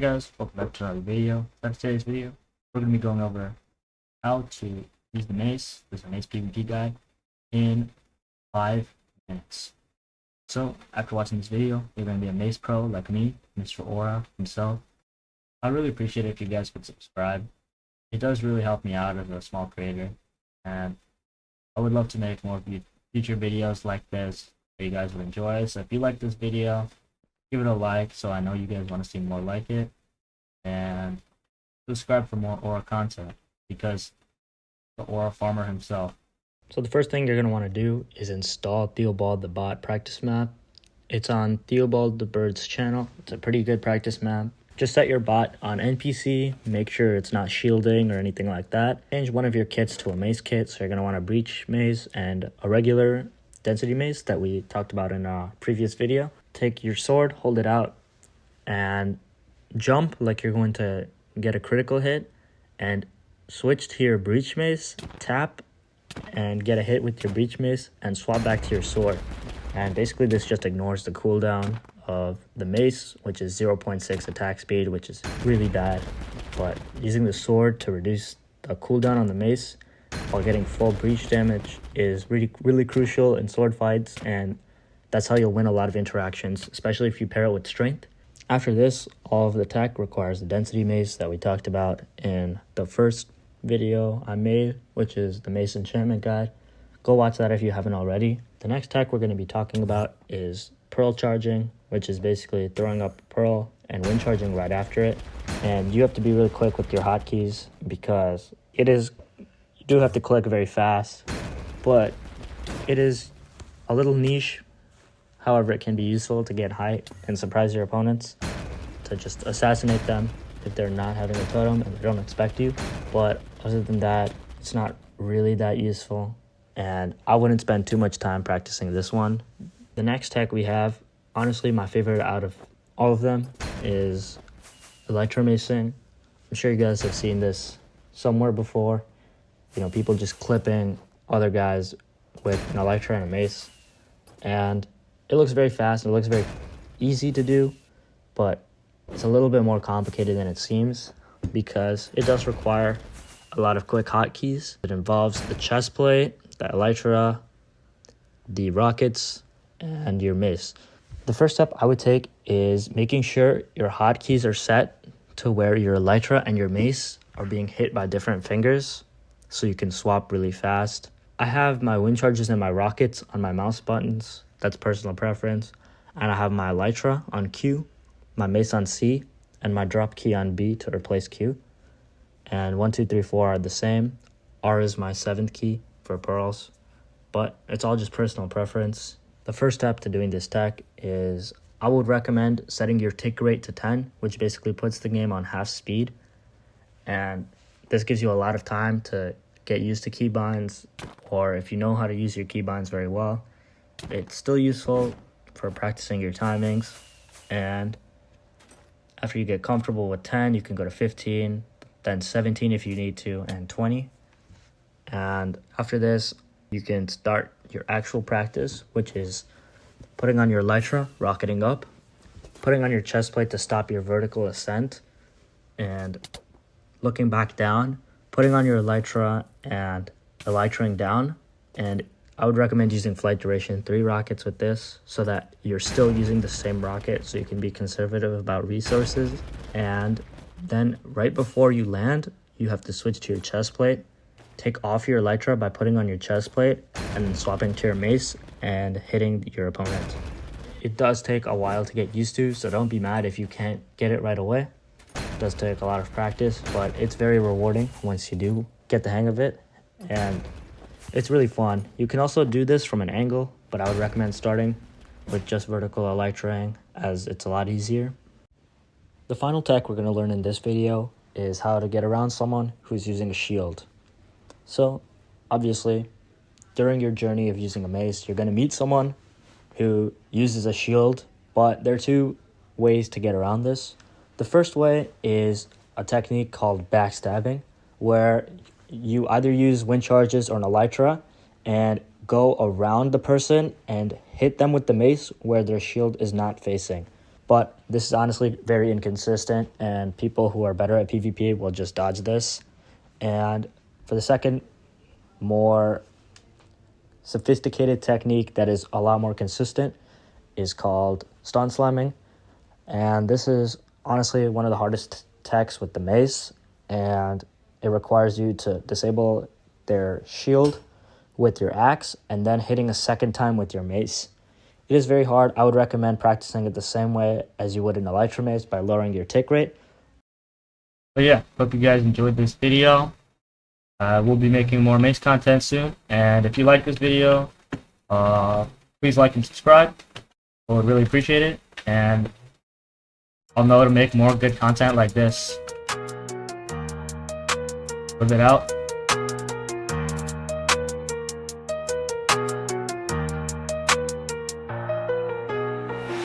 Hey guys, welcome back to another video. In today's video, we're going to be going over how to use the mace, this is a mace PvP guide, in 5 minutes. So, after watching this video, you're going to be a mace pro like me, Mr. Aura himself. I'd really appreciate it if you guys could subscribe. It does really help me out as a small creator, and I would love to make more future videos like this that you guys would enjoy. So if you like this video, give it a like so I know you guys want to see more like it, and subscribe for more Aura content because the Aura farmer himself. So the first thing you're going to want to do is install Theobald the bot practice map. It's on Theobald the Bird's channel. It's a pretty good practice map. Just set your bot on NPC, make sure it's not shielding or anything like that. Change one of your kits to a mace kit, so you're going to want a breach mace and a regular density mace that we talked about in a previous video. Take your sword, hold it out, and jump like you're going to get a critical hit, and switch to your breach mace, tap, and get a hit with your breach mace, and swap back to your sword. And basically this just ignores the cooldown of the mace, which is 0.6 attack speed, which is really bad. But using the sword to reduce the cooldown on the mace while getting full breach damage is really crucial in sword fights, and that's how you'll win a lot of interactions, especially if you pair it with strength. After this, all of the tech requires the density mace that we talked about in the first video I made, which is the mace enchantment guide. Go watch that if you haven't already. The next tech we're going to be talking about is pearl charging, which is basically throwing up a pearl and wind charging right after it. And you have to be really quick with your hotkeys because you do have to click very fast, but it is a little niche. However, it can be useful to get height and surprise your opponents, to just assassinate them if they're not having a totem and they don't expect you. But other than that, it's not really that useful, and I wouldn't spend too much time practicing this one. The next tech we have, honestly my favorite out of all of them, is elytra-macing. I'm sure you guys have seen this somewhere before. You know, people just clipping other guys with an elytra and a mace, and it looks very fast and it looks very easy to do, but it's a little bit more complicated than it seems because it does require a lot of quick hotkeys. It involves the chest plate, the elytra, the rockets, and your mace. The first step I would take is making sure your hotkeys are set to where your elytra and your mace are being hit by different fingers so you can swap really fast. I have my wind charges and my rockets on my mouse buttons. That's personal preference. And I have my elytra on Q, my mace on C, and my drop key on B to replace Q. And 1, 2, 3, 4 are the same. R is my 7th key for pearls, but it's all just personal preference. The first step to doing this tech is I would recommend setting your tick rate to 10, which basically puts the game on half speed. And this gives you a lot of time to get used to keybinds, or if you know how to use your keybinds very well, it's still useful for practicing your timings. And after you get comfortable with 10, you can go to 15, then 17 if you need to, and 20. And after this, you can start your actual practice, which is putting on your elytra, rocketing up, putting on your chest plate to stop your vertical ascent, and looking back down, putting on your elytra and elytraing down. And I would recommend using flight duration 3 rockets with this so that you're still using the same rocket, so you can be conservative about resources. And then right before you land, you have to switch to your chest plate. Take off your elytra by putting on your chest plate and then swapping to your mace and hitting your opponent. It does take a while to get used to, so don't be mad if you can't get it right away. It does take a lot of practice, but it's very rewarding once you do get the hang of it, and it's really fun. You can also do this from an angle, but I would recommend starting with just vertical elytraing as it's a lot easier. The final tech we're going to learn in this video is how to get around someone who's using a shield. So obviously, during your journey of using a mace, you're going to meet someone who uses a shield, but there are 2 ways to get around this. The first way is a technique called backstabbing, where you either use wind charges or an elytra and go around the person and hit them with the mace where their shield is not facing. But This is honestly very inconsistent, and people who are better at PvP will just dodge this. And for the second, more sophisticated technique that is a lot more consistent is called stun slamming. And this is honestly one of the hardest techs with the mace, and it requires you to disable their shield with your axe and then hitting a second time with your mace. It is very hard. I would recommend practicing it the same way as you would an elytra mace by lowering your tick rate. But yeah, hope you guys enjoyed this video. We'll be making more mace content soon, and if you like this video, please like and subscribe. I would really appreciate it, and I'll know to make more good content like this. Livid out.